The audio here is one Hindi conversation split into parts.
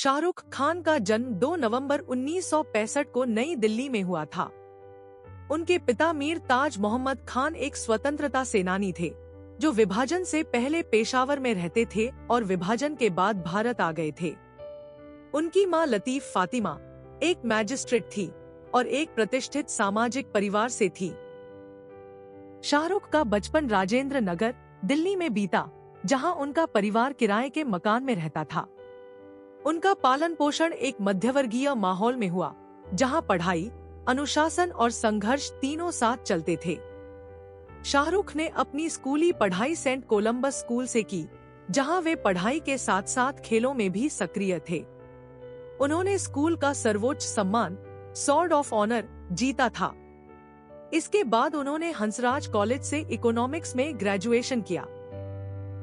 शाहरुख खान का जन्म 2 नवंबर 1965 को नई दिल्ली में हुआ था। उनके पिता मीर ताज मोहम्मद खान एक स्वतंत्रता सेनानी थे, जो विभाजन से पहले पेशावर में रहते थे और विभाजन के बाद भारत आ गए थे। उनकी मां लतीफ फातिमा एक मैजिस्ट्रेट थी और एक प्रतिष्ठित सामाजिक परिवार से थी। शाहरुख का बचपन राजेंद्र नगर, दिल्ली में बीता, जहां उनका परिवार किराए के मकान में रहता था। उनका पालन पोषण एक मध्यवर्गीय माहौल में हुआ, जहां पढ़ाई, अनुशासन और संघर्ष तीनों साथ चलते थे। शाहरुख ने अपनी स्कूली पढ़ाई सेंट कोलंबस स्कूल से की, जहां वे पढ़ाई के साथ साथ खेलों में भी सक्रिय थे। उन्होंने स्कूल का सर्वोच्च सम्मान सॉर्ड ऑफ ऑनर जीता था। इसके बाद उन्होंने हंसराज कॉलेज से इकोनॉमिक्स में ग्रेजुएशन किया।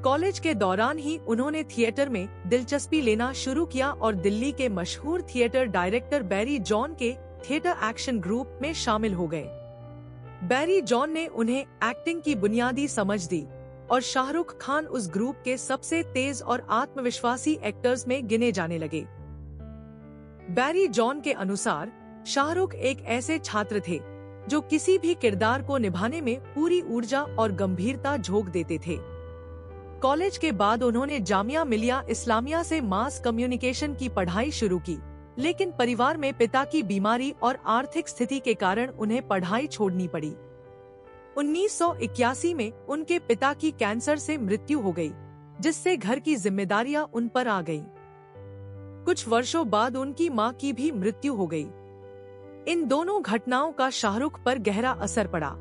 कॉलेज के दौरान ही उन्होंने थिएटर में दिलचस्पी लेना शुरू किया और दिल्ली के मशहूर थिएटर डायरेक्टर बैरी जॉन के थिएटर एक्शन ग्रुप में शामिल हो गए। बैरी जॉन ने उन्हें एक्टिंग की बुनियादी समझ दी और शाहरुख खान उस ग्रुप के सबसे तेज और आत्मविश्वासी एक्टर्स में गिने जाने लगे। बैरी जॉन के अनुसार शाहरुख एक ऐसे छात्र थे जो किसी भी किरदार को निभाने में पूरी ऊर्जा और गंभीरता झोंक देते थे। कॉलेज के बाद उन्होंने जामिया मिलिया इस्लामिया से मास कम्युनिकेशन की पढ़ाई शुरू की, लेकिन परिवार में पिता की बीमारी और आर्थिक स्थिति के कारण उन्हें पढ़ाई छोड़नी पड़ी। 1981 में उनके पिता की कैंसर से मृत्यु हो गई, जिससे घर की जिम्मेदारियां उन पर आ गईं। कुछ वर्षों बाद उनकी मां की भी मृत्यु हो गई। इन दोनों घटनाओं का शाहरुख पर गहरा असर पड़ा।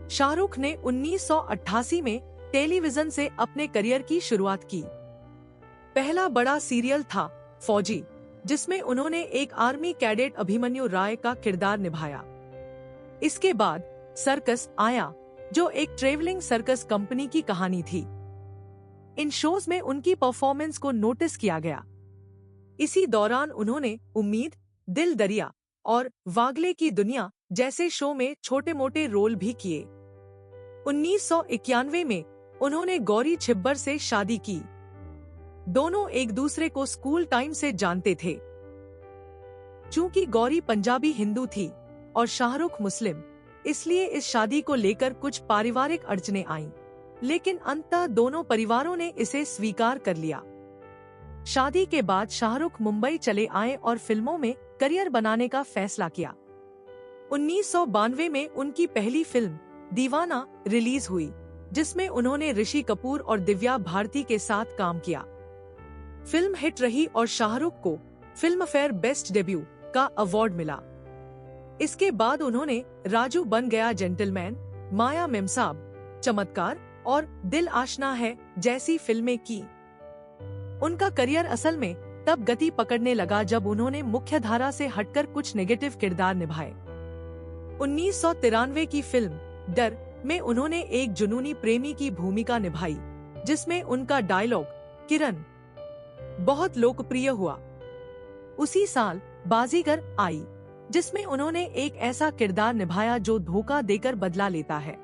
शाहरुख ने 1988 में टेलीविजन से अपने करियर की शुरुआत की। पहला बड़ा सीरियल था फौजी, जिसमें उन्होंने एक आर्मी कैडेट अभिमन्यु राय का किरदार निभाया। इसके बाद सर्कस आया, जो एक ट्रेवलिंग सर्कस कंपनी की कहानी थी। इन शोज में उनकी परफॉर्मेंस को नोटिस किया गया। इसी दौरान उन्होंने उम्मीद, दिल दरिया और वागले की दुनिया जैसे शो में छोटे मोटे रोल भी किए। 1991 में उन्होंने गौरी छिब्बर से शादी की। दोनों एक दूसरे को स्कूल टाइम से जानते थे। चूंकि गौरी पंजाबी हिंदू थी और शाहरुख मुस्लिम, इसलिए इस शादी को लेकर कुछ पारिवारिक अड़चनें आईं, लेकिन अंततः दोनों परिवारों ने इसे स्वीकार कर लिया। शादी के बाद शाहरुख मुंबई चले आए और फिल्मों में करियर बनाने का फैसला किया। 1992 में उनकी पहली फिल्म दीवाना रिलीज हुई, जिसमें उन्होंने ऋषि कपूर और दिव्या भारती के साथ काम किया। फिल्म हिट रही और शाहरुख को फिल्म फेयर बेस्ट डेब्यू का अवार्ड मिला। इसके बाद उन्होंने राजू बन गया जेंटलमैन, माया मेमसाब, चमत्कार और दिल आशना है जैसी फिल्में की। उनका करियर असल में तब गति पकड़ने लगा जब उन्होंने मुख्यधारा से हटकर कुछ नेगेटिव किरदार निभाए। 1993 की फिल्म डर में उन्होंने एक जुनूनी प्रेमी की भूमिका निभाई, जिसमें उनका डायलॉग किरण बहुत लोकप्रिय हुआ। उसी साल बाजीगर आई, जिसमें उन्होंने एक ऐसा किरदार निभाया जो धोखा देकर बदला लेता है।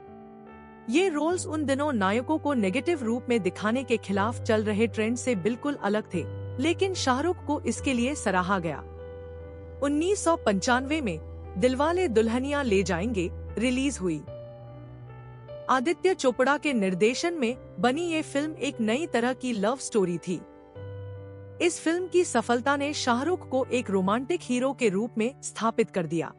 ये रोल्स उन दिनों नायकों को नेगेटिव रूप में दिखाने के खिलाफ चल रहे ट्रेंड से बिल्कुल अलग थे, लेकिन शाहरुख को इसके लिए सराहा गया। 1995 में दिलवाले दुल्हनिया ले जाएंगे रिलीज हुई। आदित्य चोपड़ा के निर्देशन में बनी ये फिल्म एक नई तरह की लव स्टोरी थी। इस फिल्म की सफलता ने शाहरुख को एक रोमांटिक हीरो के रूप में स्थापित कर दिया।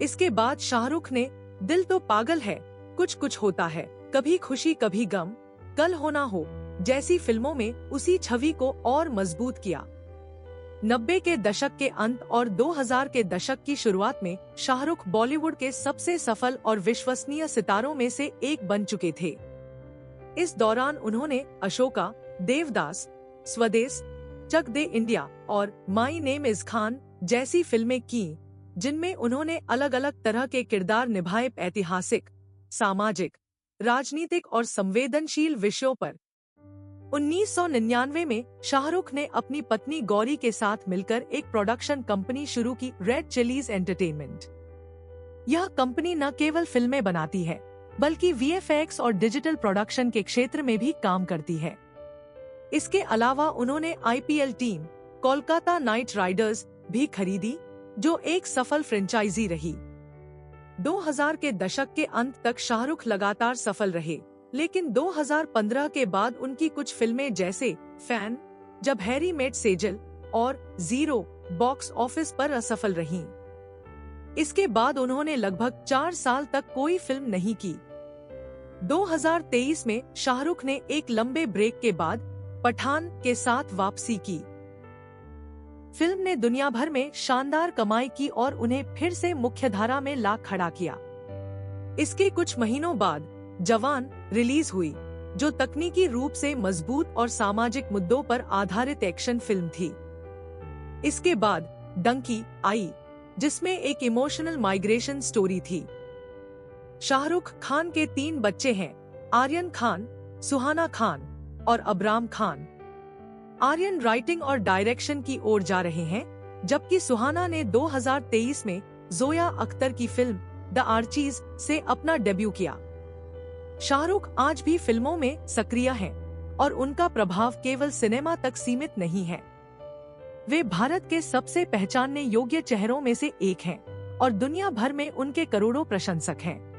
इसके बाद शाहरुख ने दिल तो पागल है, कुछ कुछ होता है, कभी खुशी कभी गम, कल हो ना हो जैसी फिल्मों में उसी छवि को और मजबूत किया। 90 के दशक के अंत और 2000 के दशक की शुरुआत में शाहरुख बॉलीवुड के सबसे सफल और विश्वसनीय सितारों में से एक बन चुके थे। इस दौरान उन्होंने अशोका, देवदास, स्वदेश, चक दे इंडिया और माई नेम इज खान जैसी फिल्में की, जिनमें उन्होंने अलग अलग तरह के किरदार निभाए, ऐतिहासिक, सामाजिक, राजनीतिक और संवेदनशील विषयों पर। 1999 में शाहरुख ने अपनी पत्नी गौरी के साथ मिलकर एक प्रोडक्शन कंपनी शुरू की, रेड चिलीज एंटरटेनमेंट। यह कंपनी न केवल फिल्में बनाती है, बल्कि VFX और डिजिटल प्रोडक्शन के क्षेत्र में भी काम करती है। इसके अलावा उन्होंने IPL team, Kolkata night Riders भी खरीदी, जो एक सफल फ्रेंचाइजी रही। 2000 के दशक के अंत तक शाहरुख लगातार सफल रहे, लेकिन 2015 के बाद उनकी कुछ फिल्में जैसे फैन, जब हैरी मेट सेजल और जीरो बॉक्स ऑफिस पर असफल रहीं। इसके बाद उन्होंने लगभग 4 साल तक कोई फिल्म नहीं की। 2023 में शाहरुख ने एक लंबे ब्रेक के बाद पठान के साथ वापसी की। फिल्म ने दुनिया भर में शानदार कमाई की और उन्हें फिर से मुख्यधारा में ला खड़ा किया। इसके कुछ महीनों बाद जवान रिलीज हुई, जो तकनीकी रूप से मजबूत और सामाजिक मुद्दों पर आधारित एक्शन फिल्म थी। इसके बाद डंकी आई, जिसमें एक इमोशनल माइग्रेशन स्टोरी थी। शाहरुख खान के 3 बच्चे हैं, आर्यन खान, सुहाना खान और अबराम खान। आर्यन राइटिंग और डायरेक्शन की ओर जा रहे हैं, जबकि सुहाना ने 2023 में जोया अख्तर की फिल्म द आर्चीज से अपना डेब्यू किया। शाहरुख आज भी फिल्मों में सक्रिय हैं और उनका प्रभाव केवल सिनेमा तक सीमित नहीं है। वे भारत के सबसे पहचानने योग्य चेहरों में से एक हैं और दुनिया भर में उनके करोड़ों प्रशंसक हैं।